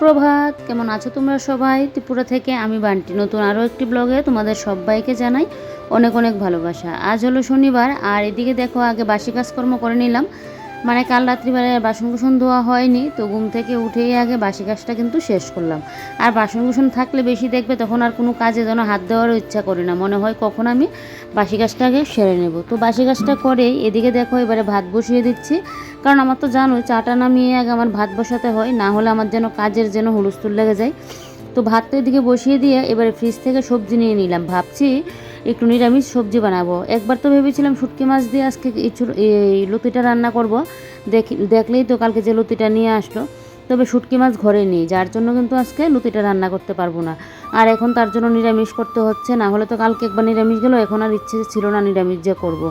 সুপ্রভাত, কেমন আছো তোমরা সবাই? ত্রিপুরা থেকে আমি বান্টি নতুন আরও একটি ব্লগে তোমাদের সবাইকে জানাই অনেক অনেক ভালোবাসা। আজ হলো শনিবার, আর এদিকে দেখো আগে বাসি কাজকর্ম করে নিলাম। মানে কাল রাত্রিবেলায় বাসন কুসন ধোয়া হয়নি, তো ঘুম থেকে উঠেই আগে বাসি কাজটা কিন্তু শেষ করলাম। আর বাসন কুসন থাকলে বেশি দেখবে তখন আর কোনো কাজে যেন হাত দেওয়ারও ইচ্ছা করি না, মনে হয় কখন আমি বাসি কাজটা আগে সেরে নেব। তো বাসি কাজটা করেই এদিকে দেখো এবারে ভাত বসিয়ে দিচ্ছি, কারণ আমার তো জানোই চাটা নামিয়ে আগে আমার ভাত বসাতে হয়, না হলে আমার যেন কাজের যেন হুলস্থুল লেগে যায়। তো ভাতটা এদিকে বসিয়ে দিয়ে এবারে ফ্রিজ থেকে সবজি নিয়ে নিলাম, ভাবছি একটু নিরামিষ সবজি বানাবো। একবার তো ভেবেছিলাম শুটকি মাছ দিয়ে আজকে এই লতিটা রান্না করব, দেখলেই তো কালকে যে লতিটা নিয়ে আসলো, তবে শুটকি মাছ ঘরে নেই, যার জন্য কিন্তু আজকে লতিটা রান্না করতে পারবো না। আর এখন তার জন্য নিরামিষ করতে হচ্ছে, না হলে তো কালকে একবার নিরামিষ গেলো, এখন আর ইচ্ছে ছিল না নিরামিষ যে করব।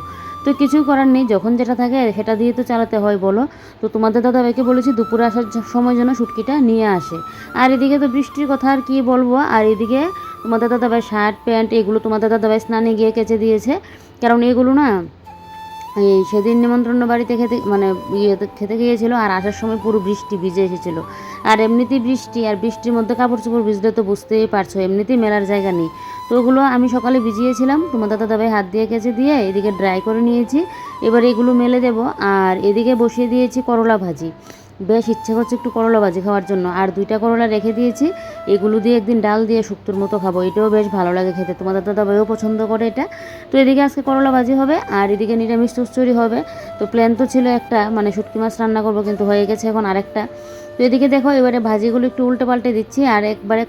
তো কিছু করার নেই, যখন যেটা থাকে সেটা দিয়ে তো চালাতে হয় বলো। তো তোমাদের দাদাভাইকে বলেছি দুপুরে আসার সময় যেন শুটকিটা নিয়ে আসে। আর এদিকে তো বৃষ্টির কথা আর কি বলবো, আর এদিকে তোমাদের দাদাভাই শার্ট প্যান্ট এগুলো তোমাদের দাদাভাই স্নানে গিয়ে কেচে দিয়েছে, কারণ এগুলো না এই সেদিন নিমন্ত্রণ বাড়িতে খেতে গিয়েছিল, আর আসার সময় পুরো বৃষ্টি ভিজে এসেছিল। আর এমনিতেই বৃষ্টি, আর বৃষ্টির মধ্যে কাপড় চোপড় ভিজলে তো বুঝতেই পারছো এমনিতেই মেলার জায়গা নেই। তো ওগুলো আমি সকালে ভিজিয়েছিলাম, তোমাদের দাদাভাই হাত দিয়ে কেচে দিয়ে এদিকে ড্রাই করে নিয়েছি। এবার এগুলো মেলে দেব, আর এদিকে বসিয়ে দিয়েছি করলা ভাজি। বেশ ইচ্ছে করছে একটু করলা ভাজি খাওয়ার জন্য, আর 2টা করলা রেখে দিয়েছি, এগুলো দিয়ে একদিন ডাল দিয়ে শুক্তোর মতো খাবো, এটাও বেশ ভালো লাগে খেতে, তোমাদের দাদাভাইও পছন্দ করে এটা। তো এদিকে আজকে করলা ভাজি হবে, আর এদিকে নিরামিষ চচ্চড়ি হবে। তো প্ল্যান তো ছিল একটা, মানে শুটকি মাছ রান্না করবো, কিন্তু হয়ে গেছে এখন আরেকটা। তো এদিকে দেখো এবারে ভাজিগুলো একটু উল্টে পাল্টে দিচ্ছি, আর একবারে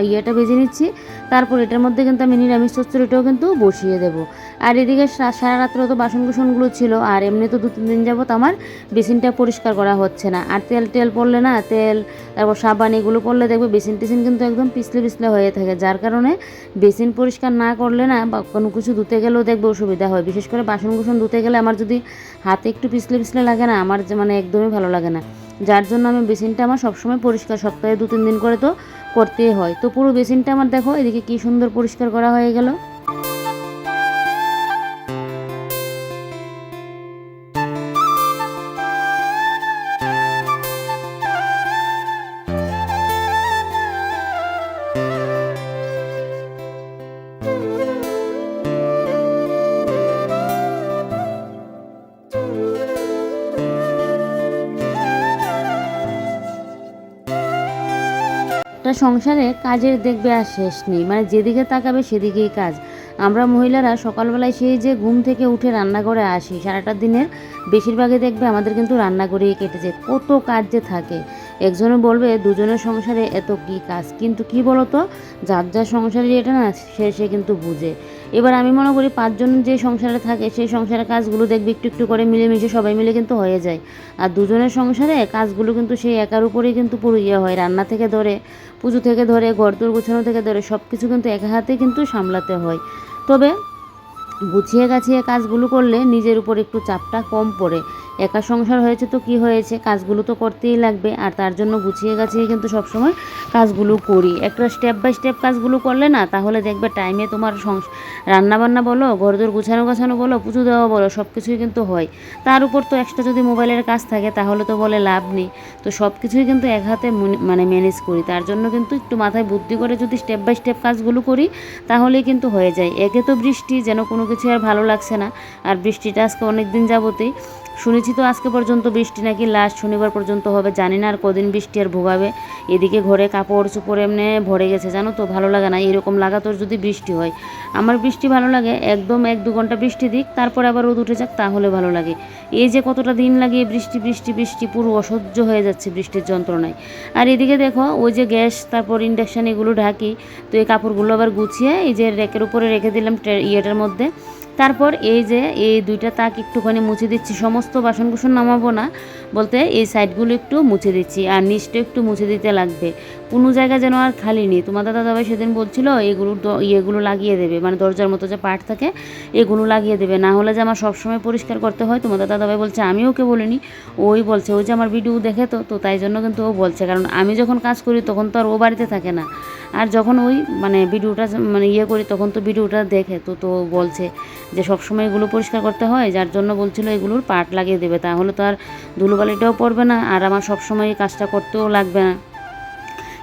ইয়েটা ভেজে নিচ্ছি, তারপর এটার মধ্যে কিন্তু আমি নিরামিষ চচ্চড়িটাও কিন্তু বসিয়ে দেবো। আর এদিকে সারা রাত্রে তো বাসন কুসনগুলো ছিল, আর এমনি তো 2-3 দিন যাবত আমার বেসিনটা পরিষ্কার করা হচ্ছে না, আর তেল পড়লে না, তেল তারপর সাবান এগুলো পড়লে দেখবে বেসিন টেসিন কিন্তু একদম পিছলে পিছলে হয়ে থাকে, যার কারণে বেসিন পরিষ্কার না করলে না বা কোনো কিছু ধুতে গেলেও দেখবে অসুবিধা হয়। বিশেষ করে বাসন কুসন ধুতে গেলে আমার যদি হাতে একটু পিছলে পিছলে লাগে না, আমার মানে একদমই ভালো লাগে না, যার জন্য আমি বেসিনটা আমার সবসময় পরিষ্কার, সপ্তাহে 2-3 দিন করে তো করতেই হয়। তো পুরো বেসিনটা আমার দেখো এদিকে কি সুন্দর পরিষ্কার করা হয়ে গেল। একটা সংসারে কাজের দেখবে আর শেষ নেই, মানে যেদিকে তাকাবে সেদিকেই কাজ। আমরা মহিলারা সকালবেলায় সেই যে ঘুম থেকে উঠে রান্নাঘরে আসি, সারাটা দিনের বেশিরভাগই দেখবে আমাদের কিন্তু রান্নাঘরেই কেটে যায়, কত কাজ যে থাকে। একজনে বলবে দুজনের সংসারে এত কি কাজ, কিন্তু কি বলতো, যার যার সংসারে এটা না সে কিন্তু বুঝে। এবার আমি মনে করি 5 জন যে সংসারে থাকে সেই সংসারের কাজগুলো দেখবে একটু একটু করে মিলেমিশে সবাই মিলে কিন্তু হয়ে যায়। আর দুজনের সংসারে কাজগুলো কিন্তু সেই একার উপরেই কিন্তু পুরো হয়, রান্না থেকে ধরে পুজো থেকে ধরে ঘরদোর গোছানো থেকে ধরে সব কিছু কিন্তু একা হাতে কিন্তু সামলাতে হয়। তবে গুছিয়ে গাছিয়ে কাজগুলো করলে নিজের উপর একটু চাপটা কম পড়ে। একা সংসার হয়েছে তো কি হয়েছে, কাজগুলো তো করতেই লাগবে, আর তার জন্য গুছিয়ে গাছিয়ে কিন্তু সবসময় কাজগুলো করি। একটা স্টেপ বাই স্টেপ কাজগুলো করলে না, তাহলে দেখবে টাইমে তোমার রান্নাবান্না বলো, ঘরদোর গোছানো বলো, পুজো দেওয়া বলো, সব কিছুই কিন্তু হয়। তার উপর তো এক্সট্রা যদি মোবাইলের কাজ থাকে তাহলে তো বলে লাভ নেই। তো সব কিছুই কিন্তু এক হাতে মানে ম্যানেজ করি, তার জন্য কিন্তু একটু মাথায় বুদ্ধি করে যদি স্টেপ বাই স্টেপ কাজগুলো করি তাহলেই কিন্তু হয়ে যায়। একে তো বৃষ্টি, যেন কোনো কিছু আর ভালো লাগছে না, আর বৃষ্টিটা আজকে অনেক দিন যাবতেই শুনেছি, তো আজকে পর্যন্ত বৃষ্টি নাকি লাস্ট শনিবার পর্যন্ত হবে, জানি না আর কদিন বৃষ্টি আর ভোগাবে। এদিকে ঘরে কাপড় চোপড় এমনি ভরে গেছে, জানো তো, ভালো লাগে না এরকম লাগাতার যদি বৃষ্টি হয়। আমার বৃষ্টি ভালো লাগে, একদম 1-2 ঘন্টা বৃষ্টি দিক, তারপরে আবার রোদ উঠে যাক, তাহলে ভালো লাগে। এই যে কতটা দিন লাগে বৃষ্টি বৃষ্টি বৃষ্টি, পুরো অসহ্য হয়ে যাচ্ছে বৃষ্টির যন্ত্রণায়। আর এদিকে দেখো ওই যে গ্যাস তারপর ইন্ডাকশান এগুলো ঢাকি, তো এই কাপড়গুলো আবার গুছিয়ে এই যে র্যাকের উপরে রেখে দিলাম ইয়েটার মধ্যে। তারপর এই যে এই 2টা তাক একটুখানি মুছে দিচ্ছি, সমস্ত বাসন কুসন নামাবো না, বলতে এই সাইডগুলো একটু মুছে দিচ্ছি, আর নিচটা একটু মুছে দিতে লাগবে, কোনো জায়গা যেন আর খালি নেই। তোমাদের দাদাভাই সেদিন বলছিল ইয়েগুলো লাগিয়ে দেবে, মানে দরজার মতো যে পার্ট থাকে এগুলো লাগিয়ে দেবে, না হলে যে আমার সবসময় পরিষ্কার করতে হয়। তোমাদের দাদাভাই বলছে, আমি ওকে বলিনি, ওই বলছে, ওই যে আমার ভিডিও দেখে তো তাই জন্য কিন্তু ও বলছে, কারণ আমি যখন কাজ করি তখন তো আর ও বাড়িতে থাকে না, আর যখন ওই মানে ভিডিওটা মানে করি তখন তো ভিডিওটা দেখে, তো বলছে যে সবসময় এগুলো পরিষ্কার করতে হয়, যার জন্য বলছিল এগুলোর পার্ট লাগিয়ে দেবে, তাহলে তো আর ধুলোবালিটাও পড়বে না, আর আমার সবসময় এই কাজটা করতেও লাগবে না।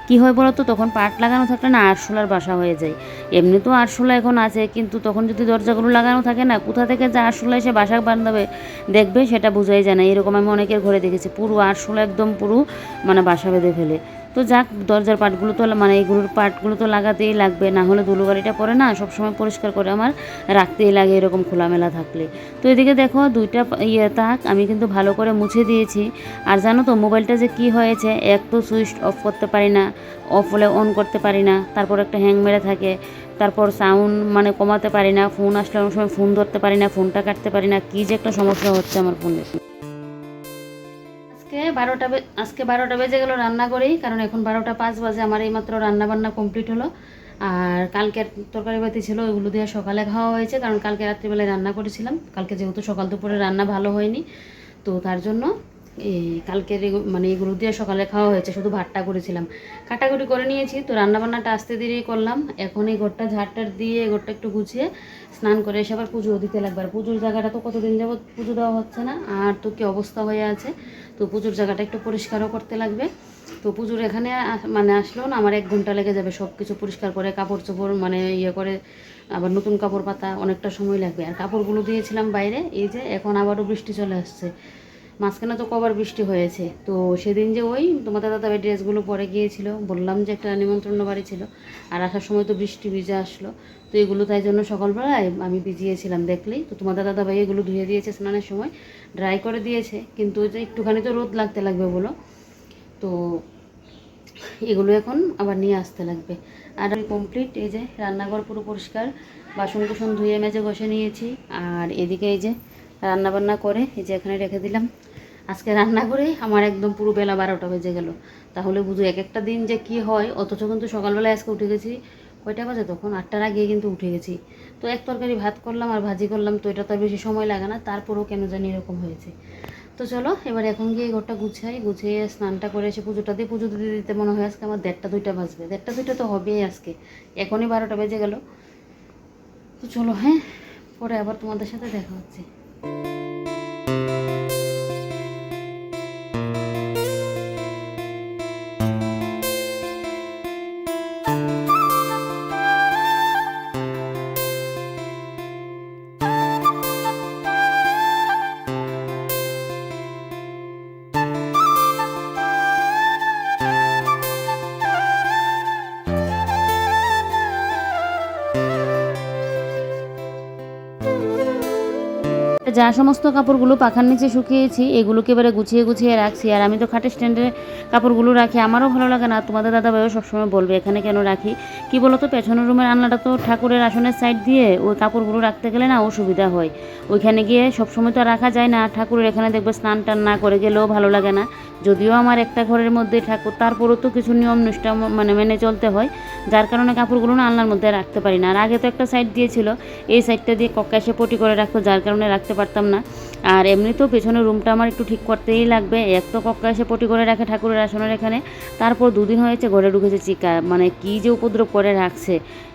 কী হয় বলো তো, তখন পাট লাগানো থাকলে না আরশোলার বাসা হয়ে যায়। এমনি তো আরশোলা এখন আছে, কিন্তু তখন যদি দরজাগুলো লাগানো থাকে না, কোথা থেকে যে আরশোলা এসে বাসা বাঁধাবে দেখবে সেটা বোঝাই যায় না। এরকম আমি অনেকের ঘরে দেখেছি, পুরো আরশোলা একদম পুরো মানে বাসা বেঁধে ফেলে। তো যাক, দরজার পাটগুলো তো মানে এইগুলোর পাটগুলো তো লাগাতেই লাগবে, না হলে ধুলোবালিটা পরে না সবসময় পরিষ্কার করে আমার রাখতেই লাগে এরকম খোলামেলা থাকলে। তো এদিকে দেখো দুইটা তাক আমি কিন্তু ভালো করে মুছে দিয়েছি। আর জানো তো মোবাইলটা যে কি হয়েছে, এক তো সুইচ অফ করতে পারি না, অফ হলে অন করতে পারি না, তারপর একটা হ্যাং মেরে থাকে, তারপর সাউন্ড মানে কমাতে পারি না, ফোন আসলে অনেক সময় ফোন ধরতে পারি না, ফোনটা কাটতে পারি না, কী যে একটা সমস্যা হচ্ছে আমার ফোনে। আজকে 12টা বেজে গেল রান্না করেই, কারণ এখন 12টা 5 বাজে। আমার এইমাত্র রান্না বান্না কমপ্লিট হলো। আর কালকের তরকারি বাতি ছিল, ওইগুলো দিয়ে সকালে খাওয়া হয়েছে, কারণ কালকে রাত্রিবেলায় রান্না করেছিলাম। কালকে যেহেতু সকাল দুপুরে রান্না ভালো হয়নি, তো তার জন্য এই কালকের মানে এগুলো দিয়ে সকালে খাওয়া হয়েছে, শুধু ভাতটা করেছিলাম। কাটাকুটি করে নিয়েছি, তো রান্নাবান্নাটা আস্তে ধীরেই করলাম। এখন এই ঘরটা ঝাড়টার দিয়ে ঘরটা একটু গুছিয়ে স্নান করে এসে আবার পুজো দিতে লাগবে। আর পুজোর জায়গাটা তো কতদিন যাবত পুজো দেওয়া হচ্ছে না, আর তো কী অবস্থা হয়ে আছে, তো পুজোর জায়গাটা একটু পরিষ্কারও করতে লাগবে। তো পুজোর এখানে মানে আসলেও না আমার 1 ঘন্টা লেগে যাবে সব কিছু পরিষ্কার করে, কাপড় চোপড় মানে ইয়ে করে, আবার নতুন কাপড় পাতা অনেকটা সময় লাগবে। আর কাপড়গুলো দিয়েছিলাম বাইরে, এই যে এখন আবারও বৃষ্টি চলে আসছে। মাঝখানে তো কবার বৃষ্টি হয়েছে, তো সেদিন যে ওই তোমাদের দাদাভাই ড্রেসগুলো পরে গিয়েছিল, বললাম যে একটা নিমন্ত্রণ বাড়ি ছিল, আর আসার সময় তো বৃষ্টি ভিজে আসলো। তো এগুলো তাই জন্য সকালবেলায় আমি ভিজিয়েছিলাম, দেখলেই তো তোমাদের দাদাভাই এগুলো ধুয়ে দিয়েছে স্নানের সময়, ড্রাই করে দিয়েছে। কিন্তু যে একটুখানি তো রোদ লাগতে লাগবে বলো, তো এগুলো এখন আবার নিয়ে আসতে লাগবে। আর আমি কমপ্লিট, এই যে রান্নাঘর পুরো পরিষ্কার, বাসন কুসন ধুয়ে মেজে ঘষে নিয়েছি। আর এদিকে এই যে রান্নাবান্না করে এই যে এখানে রেখে দিলাম। আজকে রান্না করে আমার একদম পুরো বেলা 12টা বেজে গেল। তাহলে বুঝো এক একটা দিন যে কি হয়। অথচ কিন্তু সকালবেলায় আজকে উঠে গেছি, কয়টা বাজে তখন 8টার আগে কিন্তু উঠে গেছি। তো এক তরকারি ভাত করলাম আর ভাজি করলাম, তো এটা তো আর বেশি সময় লাগে না, তারপরেও কেন জানি এরকম হয়েছে। তো চলো এবার এখন গিয়ে ঘরটা গুছিয়ে স্নানটা করে এসে পুজোটা দিয়ে পুজো দিতে দিতে মনে হয় আজকে আমার 1:30-2টা বাজবে। 1:30-2টা তো হবেই আজকে, এখনই 12টা বেজে গেল। তো চলো, হ্যাঁ, পরে আবার তোমাদের সাথে দেখা হচ্ছে। যা সমস্ত কাপড়গুলো পাখার নিচে শুকিয়েছি, এগুলোকে এবারে গুছিয়ে গুছিয়ে রাখছি। আর আমি তো খাটের স্ট্যান্ডে কাপড়গুলো রাখি, আমারও ভালো লাগে না, তোমাদের দাদাভাইও সবসময় বলবে এখানে কেন রাখি। কি বলো তো, পেছনের রুমের আলনাটা তো ঠাকুরের আসনের সাইড দিয়ে, ওই কাপড়গুলো রাখতে গেলে না অসুবিধা হয়। ওইখানে গিয়ে সবসময় তো রাখা যায় না, ঠাকুরের এখানে দেখবে স্নান টান না করে গেলেও ভালো লাগে না। যদিও আমার একটা ঘরের মধ্যে ঠাকুর, তারপরেও তো কিছু নিয়ম নিষ্ঠা মানে মেনে চলতে হয়, যার কারণে কাপড়গুলো না আলনার মধ্যে রাখতে পারি না। আর আগে তো একটা সাইড দিয়েছিল, এই সাইডটা দিয়ে কক্কা এসে পটি করে রাখতো, যার কারণে রাখতে পারতাম না। আর এমনিতেও পেছনের রুমটা আমার একটু ঠিক করতেই লাগবে। এক তো কক্কা এসে পটি করে রাখে ঠাকুরের আসনের এখানে, তারপর 2 দিন হয়েছে ঘরে ঢুকেছে চিকা, মানে কি যে উপদ্রব করে রাখছে।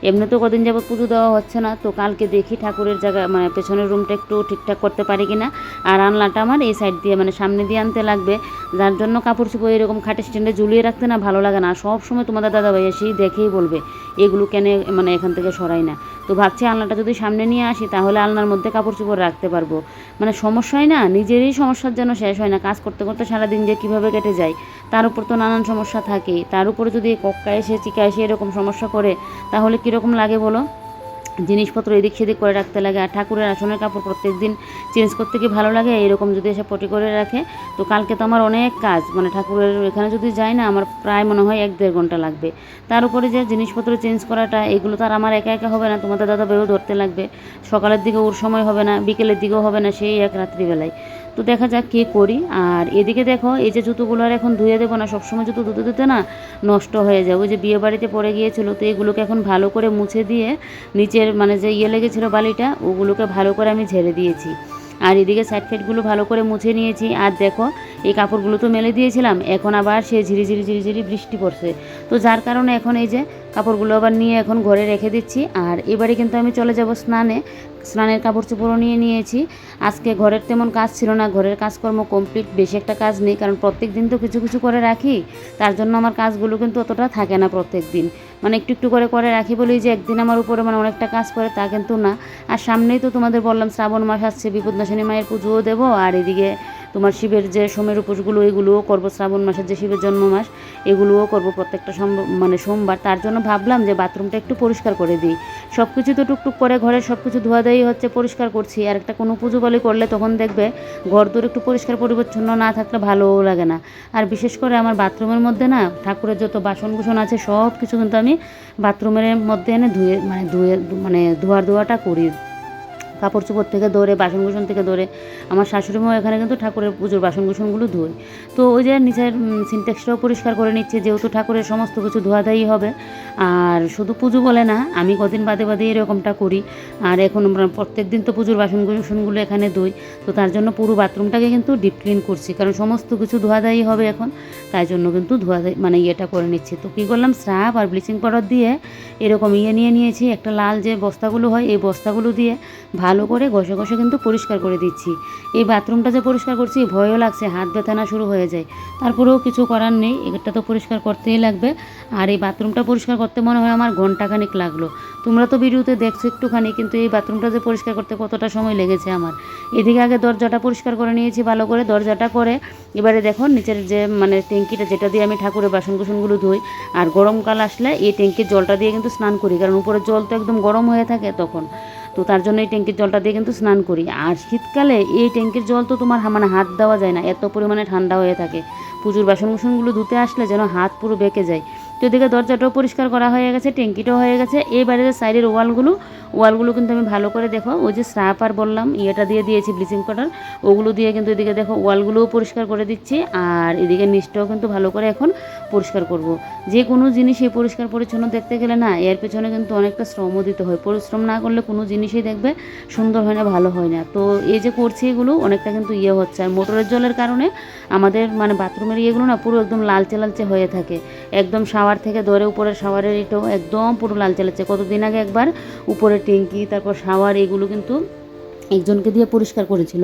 এমনিতেও কদিন যাবত পুজো দেওয়া হচ্ছে না, তো কালকে দেখি ঠাকুরের জায়গা মানে পেছনের রুমটা একটু ঠিকঠাক করতে পারি কিনা। আর আনলাটা আমার এই সাইড দিয়ে মানে সামনে দিয়ে আনতে লাগবে, যার জন্য কাপড় চোপড় এরকম খাটের স্ট্যান্ডে ঝুলিয়ে রাখতে না ভালো লাগে না। সব সময় তোমাদের দাদাভাই এসেই দেখেই বলবে এগুলো কেন মানে এখান থেকে সরাই না। তো ভাবছি আলনাটা যদি সামনে নিয়ে আসি তাহলে আলনার মধ্যে কাপড় চোপড় রাখতে পারবো। মানে সমস্যা হয় না, নিজেরই সমস্যার জন্য শেষ হয় না। কাজ করতে করতে সারাদিন যে কীভাবে কেটে যায়, তার উপর তো নানান সমস্যা থাকেই। তার উপরে যদি কক্কা এসে চিকা এসে এরকম সমস্যা করে, তাহলে কীরকম লাগে বলো। জিনিসপত্র এদিক সেদিক করে রাখতে লাগে। আর ঠাকুরের আসনের কাপড় প্রত্যেক দিন চেঞ্জ করতে কি ভালো লাগে, এরকম যদি এসে পটি করে রাখে। তো কালকে তো আমার অনেক কাজ, মানে ঠাকুরের এখানে যদি যাই না আমার প্রায় মনে হয় 1-1.5 ঘন্টা লাগবে। তার উপরে যে জিনিসপত্র চেঞ্জ করাটা, এগুলো তো আর আমার একা একা হবে না, তোমাদের দাদাভাইও ধরতে লাগবে। সকালের দিকে ওর সময় হবে না, বিকেলের দিকেও হবে না, সেই এক রাত্রিবেলায়। তো দেখা যাক কী করি। আর এদিকে দেখো এই যে জুতোগুলো আর এখন ধুয়ে দেবো না, সবসময় জুতো ধুতে ধুতে না নষ্ট হয়ে যায়। ওই যে বিয়ে বাড়িতে পড়ে গিয়েছিলো, তো এগুলোকে এখন ভালো করে মুছে দিয়ে নিচের মানে যে লেগেছিলো বালিটা, ওগুলোকে ভালো করে আমি ঝেড়ে দিয়েছি। আর এদিকে সাইড ফাইডগুলো ভালো করে মুছে নিয়েছি। আর দেখো এই কাপড়গুলো তো মেলে দিয়েছিলাম, এখন আবার সে ঝিরিঝিরি বৃষ্টি পড়ছে। তো যার কারণে এখন এই যে কাপড়গুলো আবার নিয়ে এখন ঘরে রেখে দিচ্ছি। আর এবারে কিন্তু আমি চলে যাব স্নানে। স্নানের কাপড় চোপড়ও নিয়ে নিয়েছি। আজকে ঘরের তেমন কাজ ছিল না, ঘরের কাজকর্ম কমপ্লিট, বেশি একটা কাজ নেই, কারণ প্রত্যেক দিন তো কিছু কিছু করে রাখি, তার জন্য আমার কাজগুলো কিন্তু অতটা থাকে না প্রত্যেক দিন, মানে একটু একটু করে করে রাখি বলেই যে একদিন আমার উপরে মানে অনেকটা কাজ করে তা কিন্তু না। আর সামনেই তো তোমাদের বললাম শ্রাবণ মাস আসছে, বিপদনাশিনী মায়ের পুজোও দেবো, আর এদিকে তোমার শিবের যে সোমের উপোসগুলো এগুলোও করবো, শ্রাবণ মাসের যে শিবের জন্ম মাস এগুলোও করবো প্রত্যেকটা মানে সোমবার। তার জন্য ভাবলাম যে বাথরুমটা একটু পরিষ্কার করে দিই। সব কিছু তো টুকটুক করে ঘরের সব কিছু ধোয়াধাই হচ্ছে, পরিষ্কার করছি, আর একটা কোনো পুজো বলে করলে তখন দেখবে ঘর দূর একটু পরিষ্কার পরিচ্ছন্ন না থাকলে ভালোও লাগে না। আর বিশেষ করে আমার বাথরুমের মধ্যে না ঠাকুরের যত বাসন কুসন আছে সব কিছু কিন্তু আমি বাথরুমের মধ্যে এনে ধোয়াটা করি, কাপড় চোপড় থেকে ধরে বাসনকুসন থেকে ধরে। আমার শাশুড়িমাও এখানে কিন্তু ঠাকুরের পুজোর বাসনকুসনগুলো ধোয়। তো ওই যে নিচের সিনটেক্সটাও পরিষ্কার করে নিচ্ছে, যেহেতু ঠাকুরের সমস্ত কিছু ধোয়াধাই হবে। আর শুধু পুজো বলে না, আমি কদিন বাদে বাদে এরকমটা করি। আর এখন প্রত্যেক দিন তো পুজোর বাসনকুসনগুলো এখানে ধুই, তো তার জন্য পুরো বাথরুমটাকে কিন্তু ডিপ ক্লিন করছি, কারণ সমস্ত কিছু ধোয়াধাই হবে এখন, তাই জন্য কিন্তু ধোয়াধাই মানে ইয়েটা করে নিচ্ছি। তো কী করলাম, স্রাব আর ব্লিচিং পাউডার দিয়ে এরকম নিয়ে নিয়েছি, একটা লাল যে বস্তাগুলো হয় এই বস্তাগুলো দিয়ে ভালো করে ঘষে ঘষে কিন্তু পরিষ্কার করে দিচ্ছি। এই বাথরুমটা যে পরিষ্কার করছি ভয়ও লাগছে, হাত ব্যথানা শুরু হয়ে যায়, তারপরেও কিছু করার নেই, এটা তো পরিষ্কার করতেই লাগবে। আর এই বাথরুমটা পরিষ্কার করতে মনে হয় আমার ঘন্টাখানিক লাগলো। তোমরা তো ভিডিওতে দেখছো একটুখানি, কিন্তু এই বাথরুমটা যে পরিষ্কার করতে কতটা সময় লেগেছে আমার। এদিকে আগে দরজাটা পরিষ্কার করে নিয়েছি ভালো করে, দরজাটা করে এবারে দেখো নিচের যে মানে ট্যাঙ্কিটা যেটা দিয়ে আমি ঠাকুরের বাসনকুসনগুলো ধুই, আর গরমকাল আসলে এই ট্যাঙ্কির জলটা দিয়ে কিন্তু স্নান করি, কারণ উপরের জল তো একদম গরম হয়ে থাকে তখন, তো তার জন্য এই ট্যাঙ্কির জলটা দিয়ে কিন্তু স্নান করি। আর শীতকালে এই ট্যাঙ্কির জল তো তোমার মানে হাত দেওয়া যায় না, এত পরিমাণে ঠান্ডা হয়ে থাকে। পুজোর বাসনকুসনগুলো ধুতে আসলে যেন হাত পুরো বেঁকে যায়। তো এদিকে দরজাটাও পরিষ্কার করা হয়ে গেছে, ট্যাঙ্কিটাও হয়ে গেছে। এইবারে যে সাইডের ওয়ালগুলো কিন্তু আমি ভালো করে দেখো ওই যে স্রাপ আর বললাম ইয়েটা দিয়ে দিয়েছি ব্লিচিং পাউডার, ওগুলো দিয়ে কিন্তু এদিকে দেখো ওয়ালগুলোও পরিষ্কার করে দিচ্ছি, আর এদিকে নিচটাও কিন্তু ভালো করে এখন পরিষ্কার করব। যে কোনো জিনিসই পরিষ্কার পরিচ্ছন্ন দেখতে গেলে না এর পেছনে কিন্তু অনেকটা শ্রমও দিতে হয়, পরিশ্রম না করলে কোনো জিনিসই দেখবে সুন্দর হয় না, ভালো হয় না। তো এই যে করছি এগুলো অনেকটা কিন্তু ইয়ে হচ্ছে, আর মোটরের জলের কারণে আমাদের মানে বাথরুমের ইয়েগুলো না পুরো একদম লালচে লালচে হয়ে থাকে, একদম শাওয়ার থেকে ধরে উপরের শাওয়ারের এটাও একদম পুরো লালচে লালচে। কতদিন আগে একবার উপরের ট্যাঙ্কি তারপর শাওয়ার এগুলো কিন্তু একজনকে দিয়ে পরিষ্কার করেছিল,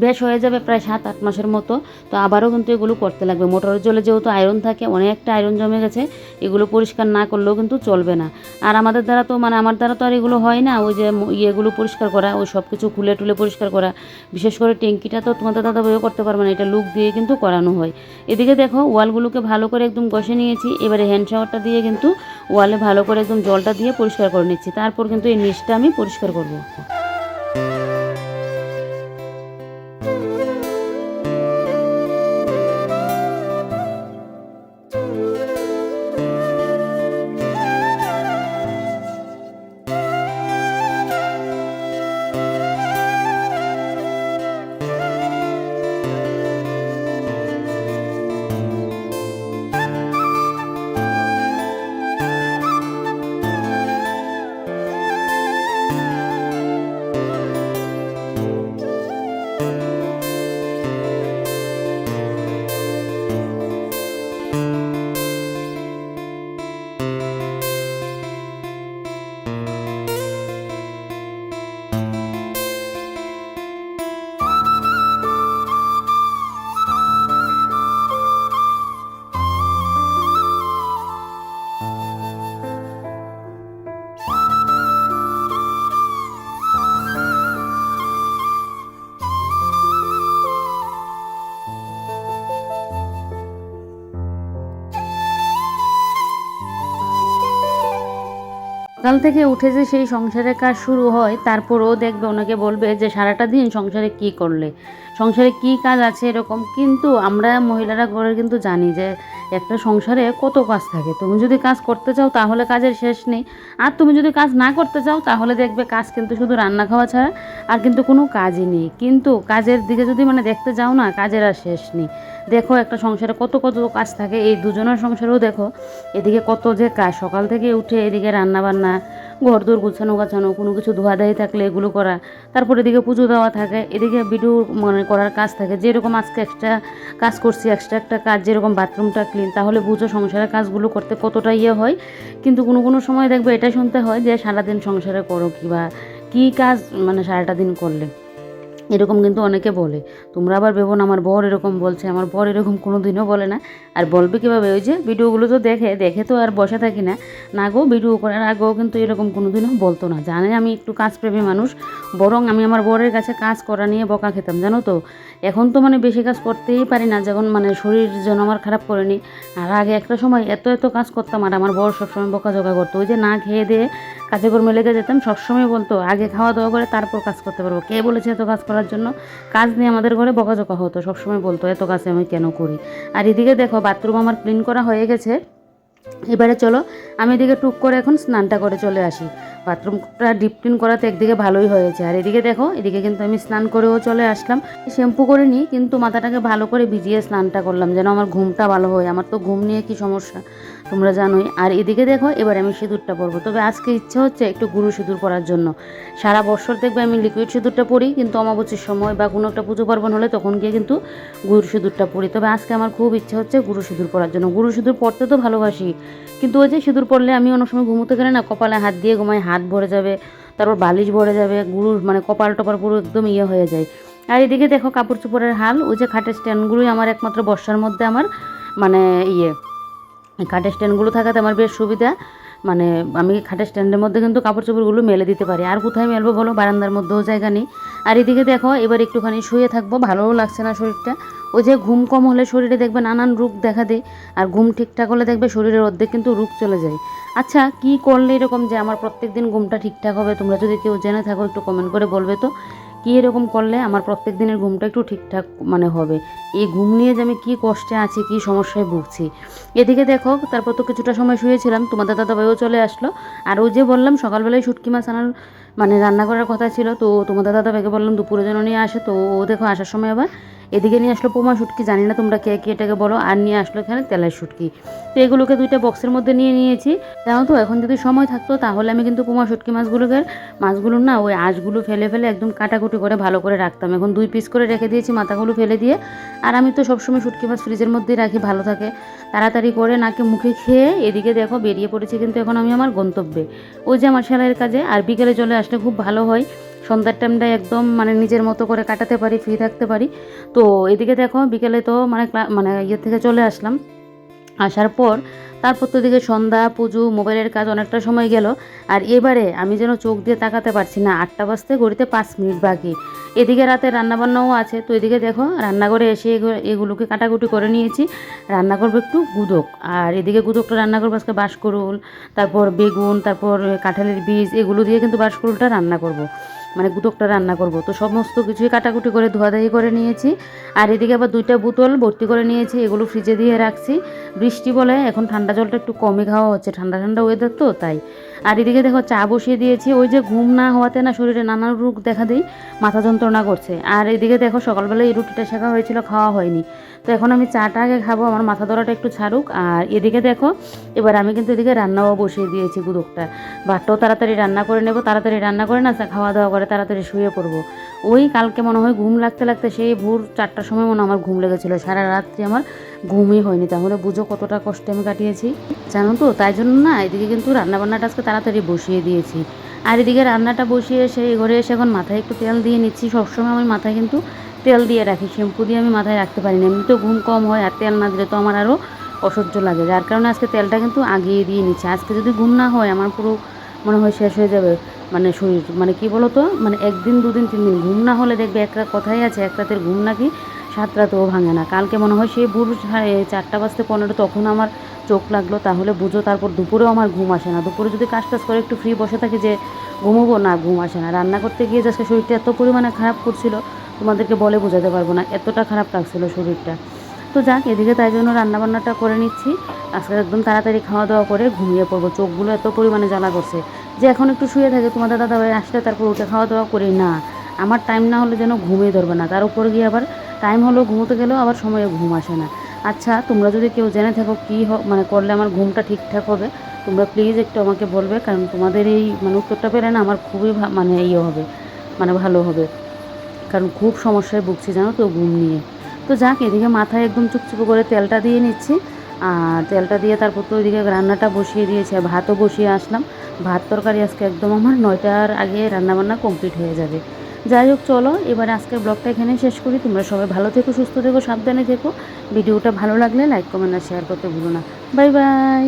বেশ হয়ে যাবে প্রায় 7-8 মাসের মতো। তো আবারও কিন্তু এগুলো করতে লাগবে, মোটরের জলে যেহেতু আয়রন থাকে, অনেকটা আয়রন জমে গেছে, এগুলো পরিষ্কার না করলেও কিন্তু চলবে না। আর আমাদের দ্বারা তো মানে আমার দ্বারা তো আর এগুলো হয় না, ওই যে ইয়েগুলো পরিষ্কার করা, ওই সব কিছু খুলে টুলে পরিষ্কার করা, বিশেষ করে ট্যাঙ্কিটা তো তোমাদের দাদা বইও করতে পারবে না, এটা লুক দিয়ে কিন্তু করানো হয়। এদিকে দেখো ওয়ালগুলোকে ভালো করে একদম ঘষে নিয়েছি, এবারে হ্যান্ড শাওয়ারটা দিয়ে কিন্তু ওয়ালে ভালো করে একদম জলটা দিয়ে পরিষ্কার করে নিচ্ছি, তারপর কিন্তু এই নিচটা আমি পরিষ্কার করব। সকাল থেকে উঠে যে সেই সংসারের কাজ শুরু হয়, তারপরও দেখবে ওনাকে বলবে যে সারাটা দিন সংসারে কি করলে, সংসারে কি কাজ আছে এরকম। কিন্তু আমরা মহিলারা ঘরে কিন্তু জানি যে একটা সংসারে কত কাজ থাকে, তুমি যদি কাজ করতে চাও তাহলে কাজের শেষ নেই, আর তুমি যদি কাজ না করতে চাও তাহলে দেখবে কাজ কিন্তু শুধু রান্না খাওয়া ছাড়া আর কিন্তু কোনো কাজই নেই। কিন্তু কাজের দিকে যদি মানে দেখতে যাও না, কাজের আর শেষ নেই। দেখো একটা সংসারে কত কত কাজ থাকে, এই দুজনের সংসারেও দেখো এদিকে কত যে কাজ, সকাল থেকে উঠে এদিকে রান্না বান্না, ঘর দোর গুছানো গাছানো, কোনো কিছু ধোয়াধাই থাকলে এগুলো করা, তারপর এদিকে পুজো দেওয়া থাকে, এদিকে ভিডিও মানে করার কাজ থাকে। যেরকম আজকে এক্সট্রা কাজ করছি, এক্সট্রা একটা কাজ যেরকম বাথরুমটা ক্লিন, তাহলে বুঝো সংসারের কাজগুলো করতে কতটা ইয়ে হয়। কিন্তু কোনো কোনো সময় দেখবে এটা শুনতে হয় যে সারাদিন সংসারে করো কি বা কী কাজ মানে সারাটা দিন করলে, এরকম কিন্তু অনেকে বলে। তোমরা আবার ভেবো না আমার বর এরকম বলছে, আমার বর এরকম কোনো দিনও বলে না। আর বলবে কীভাবে, ওই যে ভিডিওগুলো তো দেখে দেখে তো আর বসে থাকি না, না গো ভিডিও করার আগেও কিন্তু এরকম কোনো দিনও বলতো না। জানে আমি একটু কাজপ্রেমী মানুষ, বরং আমি আমার বরের কাছে কাজ করা নিয়ে বকা খেতাম জানো তো। এখন তো মানে বেশি কাজ করতেই পারি না, যখন মানে শরীর যেন আমার খারাপ করেনি। আর আগে একটা সময় এত এত কাজ করতাম, আর আমার বর সবসময় বকাঝকা করতো। ওই যে না খেয়ে দিয়ে কাজে কর্মে লেগে যেতাম, সবসময় বলতো আগে খাওয়া দাওয়া করে তারপর কাজ করতে পারবো, কে বলেছে এত কাজ করার জন্য। কাজ নিয়ে আমাদের ঘরে বকাঝকা হতো, সবসময় বলতো এত কাজ আমি কেন করি। আর এদিকে দেখো বাথরুম আমার ক্লিন করা হয়ে গেছে। এবারে চলো আমি এদিকে টুক করে এখন স্নানটা করে চলে আসি। বাথরুমটা ডিপ ক্লিন করাতে একদিকে ভালোই হয়েছে। আর এদিকে দেখো, এদিকে কিন্তু আমি স্নান করেও চলে আসলাম। শ্যাম্পু করে নিই, কিন্তু মাথাটাকে ভালো করে ভিজিয়ে স্নানটা করলাম যেন আমার ঘুমটা ভালো হয়। আমার তো ঘুম নিয়ে কি সমস্যা তোমরা জানোই। আর এদিকে দেখো এবার আমি সিঁদুরটা পরবো। তবে আজকে ইচ্ছা হচ্ছে একটু গুরু সিঁদুর পরার জন্য। সারা বছর দেখবে আমি লিকুইড সিঁদুরটা পরি, কিন্তু অমাবস্যার সময় বা কোনো একটা পুজো পার্বণ হলে তখন গিয়ে কিন্তু গুরু সিঁদুরটা পরি। তবে আজকে আমার খুব ইচ্ছা হচ্ছে গুরু সিঁদুর পরার জন্য। গুরু সিঁদুর পরতে তো ভালোবাসি, কিন্তু ওই যে সিঁদুর পরলে আমি অনেক সময় ঘুমোতে গেলে না কপালে হাত দিয়ে ঘুমাই, হাত ভরে যাবে, তারপর বালিশ ভরে যাবে, গুরুর মানে কপাল টপাল পুরো একদম ইয়ে হয়ে যায়। আর এদিকে দেখো কাপড় চোপড়ের হাল, ওই যে খাটের স্ট্যান্ডগুলোই আমার একমাত্র বর্ষার মধ্যে আমার মানে খাটের স্ট্যান্ডগুলো থাকাতে আমার বেশ সুবিধা। মানে আমি খাটের স্ট্যান্ডের মধ্যে কিন্তু কাপড় চোপড়গুলো মেলে দিতে পারি। আর কোথায় মেলবো বলো, বারান্দার মধ্যেও জায়গা নেই। আর এদিকে দেখো এবার একটুখানি শুয়ে থাকবো, ভালোও লাগছে না শরীরটা। ওই যে ঘুম কম হলে শরীরে দেখবে নানান রোগ দেখা দেয়, আর ঘুম ঠিকঠাক হলে দেখবে শরীরের অর্ধেক কিন্তু রোগ চলে যায়। আচ্ছা কি করলে এরকম যে আমার প্রত্যেক দিন ঘুমটা ঠিকঠাক হবে, তোমরা যদি কেউ জেনে থাকো একটু কমেন্ট করে বলবে তো। কী এরকম করলে আমার প্রত্যেক দিনের ঘুমটা একটু ঠিকঠাক মানে হবে। এই ঘুম নিয়ে যে আমি কী কষ্টে আছি, কী সমস্যায় ভুগছি। এদিকে দেখো তারপর তো কিছুটা সময় শুয়েছিলাম, তোমাদের দাদাভাইও চলে আসলো। আর ওই যে বললাম সকালবেলায় শুটকি মাছ আনার মানে রান্না করার কথা ছিল, তো তোমাদের দাদাভাইকে বললাম দুপুরে যেন নিয়ে আসে। তো ও দেখো আসার সময় আবার এদিকে নিয়ে আসলো পোমা শুটকি, জানি না তোমরা কে কে এটাকে বলো। আর নিয়ে আসলো এখানে তেলের শুটকি। তো এগুলোকে দুইটা বক্সের মধ্যে নিয়ে নিয়েছি। জানো তো এখন যদি সময় থাকতো তাহলে আমি কিন্তু পোমা শুটকি মাছগুলোর না ওই আঁশগুলো ফেলে ফেলে একদম কাটাকুটি করে ভালো করে রাখতাম। এখন 2 পিস করে রেখে দিয়েছি, মাথাগুলো ফেলে দিয়ে। আর আমি তো সবসময় শুটকি মাছ ফ্রিজের মধ্যেই রাখি, ভালো থাকে। তাড়াতাড়ি করে নাকে মুখে খেয়ে এদিকে দেখো বেরিয়ে পড়েছি কিন্তু এখন আমি আমার গন্তব্যে, ওই যে আমার সেলাইয়ের কাজে। আর বিকেলে চলে আসলে খুব ভালো হয়, সন্ধ্যার টাইমটা একদম মানে নিজের মতো করে কাটাতে পারি, ফ্রি থাকতে পারি। তো এদিকে দেখো বিকেলে তো মানে ইয়ে থেকে চলে আসলাম। আসার পর তারপর তো দিকে সন্ধ্যা পুজো মোবাইলের কাজ অনেকটা সময় গেল। আর এবারে আমি যেন চোখ দিয়ে তাকাতে পারছি না, 8টা বাজতে ঘড়িতে 5 মিনিট বাকি। এদিকে রাতে রান্নাবান্নাও আছে। তো এদিকে দেখো রান্নাঘরে এসে এগুলোকে কাটাকুটি করে নিয়েছি। রান্না করবো একটু গুদক, আর এদিকে গুদকটা রান্না করবো আজকে বাঁশকুড়ুল, তারপর বেগুন, তারপর কাঁঠালের বীজ, এগুলো দিয়ে কিন্তু বাঁশকুড়ুলটা রান্না করব, মানে গুদকটা রান্না করব। তো সমস্ত কিছুই কাটাকুটি করে ধোয়াধাই করে নিয়েছি। আর এদিকে আবার 2টা বোতল ভর্তি করে নিয়েছি, এগুলো ফ্রিজে দিয়ে রাখছি। বৃষ্টি বলে এখন ঠান্ডা জলটা একটু কমই খাওয়া হচ্ছে, ঠান্ডা ঠান্ডা ওয়েদার তো তাই। আর এদিকে দেখো চা বসিয়ে দিয়েছি। ওই যে ঘুম না হওয়াতে না শরীরে নানান রোগ দেখা দেয়, মাথা যন্ত্রণা করছে। আর এদিকে দেখো সকালবেলা এই রুটিটা শেখা হয়েছিল, খাওয়া হয়নি। তো এখন আমি চাটা আগে খাবো, আমার মাথা ধরাটা একটু ছাড়ুক। আর এদিকে দেখো এবার আমি কিন্তু এদিকে রান্নাও বসিয়ে দিয়েছি গুদকটা। ভাতটাও তাড়াতাড়ি রান্না করে নেব, তাড়াতাড়ি রান্না করে না খাওয়া দাওয়া করে তাড়াতাড়ি শুয়ে পড়বো। ওই কালকে মনে হয় ঘুম লাগতে লাগতে সেই ভোর 4টার সময় মনে আমার ঘুম লেগেছিলো, সারা রাত্রি আমার ঘুমই হয়নি। তাহলে বুঝো কতটা কষ্টে আমি কাটিয়েছি জানো তো। তাই জন্য না এদিকে কিন্তু রান্নাবান্নাটা আজকে তাড়াতাড়ি বসিয়ে দিয়েছি। আর এদিকে রান্নাটা বসিয়ে এসে ঘরে এসে এখন মাথায় একটু তেল দিয়ে নিচ্ছি। সবসময় আমি মাথায় কিন্তু তেল দিয়ে রাখি, শ্যাম্পু দিয়ে আমি মাথায় রাখতে পারি না, এমনিতেও ঘুম কম হয়। আর তেল না দিলে তো আমার আরও অসহ্য লাগে, যার কারণে আজকে তেলটা কিন্তু আগিয়ে দিয়ে নিচ্ছি। আজকে যদি ঘুম না হয় আমার পুরো মনে হয় শেষ হয়ে যাবে মানে শরীর, মানে কি বলো তো, মানে 1 দিন 2 দিন 3 দিন ঘুম না হলে দেখবে একটা কথাই আছে, এক রাতের ঘুম নাকি 7 রাতেও ভাঙে না। কালকে মনে হয় সেই ভোর 4টা বাজতে 15 তখন আমার চোখ লাগলো, তাহলে বুঝো। তারপর দুপুরেও আমার ঘুম আসে না। দুপুরে যদি কাজ টাজ করে একটু ফ্রি বসে থাকি যে ঘুমোবো, না ঘুম আসে না। রান্না করতে গিয়ে আজকে শরীরটা এত পরিমাণে খারাপ করছিল, তোমাদেরকে বলে বোঝাতে পারবো না, এতটা খারাপ লাগছিল শরীরটা। তো যাক এদিকে তাই জন্য রান্নাবান্নাটা করে নিচ্ছি। আজকে একদম তাড়াতাড়ি খাওয়া দাওয়া করে ঘুমিয়ে পড়বো। চোখগুলো এত পরিমাণে জ্বালা করছে যে এখন একটু শুয়ে থাকে, তোমাদের দাদাভাই আসলে তারপর উঠে খাওয়া দাওয়া করি না। আমার টাইম না হলে যেন ঘুমিয়ে ধরবে না, তার উপর গিয়ে আবার টাইম হলো ঘুমোতে গেলেও আবার সময়ে ঘুম আসে না। আচ্ছা তোমরা যদি কেউ জেনে থাকো কী মানে করলে আমার ঘুমটা ঠিকঠাক হবে, তোমরা প্লিজ একটু আমাকে বলবে। কারণ তোমাদের এই মানে উত্তরটা পেলে না আমার খুবই মানে ইয়ে হবে, মানে ভালো হবে। কারণ খুব সমস্যায় ভুগছি জানো তো ঘুম নিয়ে। তো যাক এদিকে মাথায় একদম চুপচুপো করে তেলটা দিয়ে নিচ্ছি। আর তেলটা দিয়ে তারপর তো ওইদিকে রান্নাটা বসিয়ে দিয়েছে, ভাতও বসিয়ে আসলাম। ভাত তরকারি আজকে একদম আমার 9টার আগে রান্নাবান্না কমপ্লিট হয়ে যাবে। যাই হোক, চলো এবারে আজকের ব্লগটা এখানেই শেষ করি। তোমরা সবাই ভালো থেকো, সুস্থ থেকো, সাবধানে থেকো। ভিডিওটা ভালো লাগলে লাইক কমেন্ট আর শেয়ার করতে ভুলো না। Bye bye.